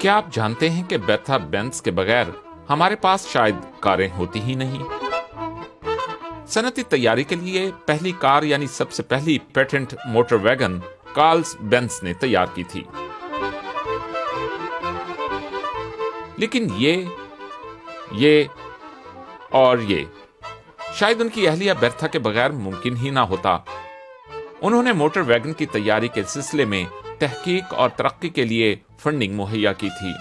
क्या आप जानते हैं कि बेर्था बेंज के बगैर हमारे पास शायद कारें होती ही नहीं। सनती तैयारी के लिए पहली कार यानी सबसे पहली patent motor wagon Carl's Benz ने तैयार की थी। लेकिन ये और ये शायद उनकी अहलिया बेर्था के बगैर मुमकिन ही ना होता। उन्होंने मोटर वैगन की तैयारी के सिलसिले में तहकीक और तरक्की के लिए फंडिंग मुहैया की थी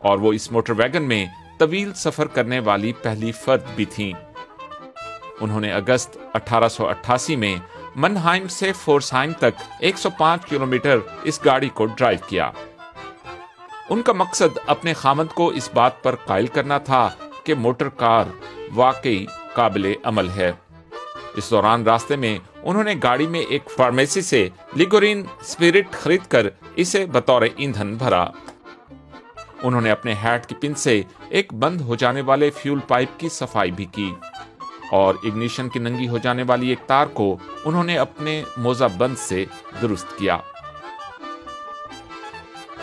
और वो इस मोटर वैगन में तवील सफर करने वाली पहली फर्द भी थीं। उन्होंने अगस्त 1888 में मनहाइम से फोर्सहाइम तक 105 किलोमीटर इस गाड़ी को ड्राइव किया। उनका मकसद अपने खामद को इस बात पर कायल करना था कि मोटर कार वाकई काबिले अमल है। इस दौरान रास्ते में उन्होंने गाड़ी में एक फार्मेसी से लिगोरिन स्पिरिट खरीदकर इसे बतौर ईंधन भरा। उन्होंने अपने हैट की पिन से एक बंद हो जाने वाले फ्यूल पाइप की सफाई भी की और इग्निशन की नंगी हो जाने वाली एक तार को उन्होंने अपने मोजा बंद से दुरुस्त किया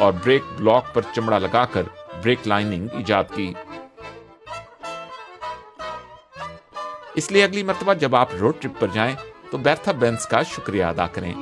और ब्रेक ब्लॉक पर चमड़ा लगाकर ब्रेक लाइनिंग इजाद की। इसलिए अगली मर्तबा जब आप रोड ट्रिप पर जाएं तो बेर्था बेंज का शुक्रिया अदा करें।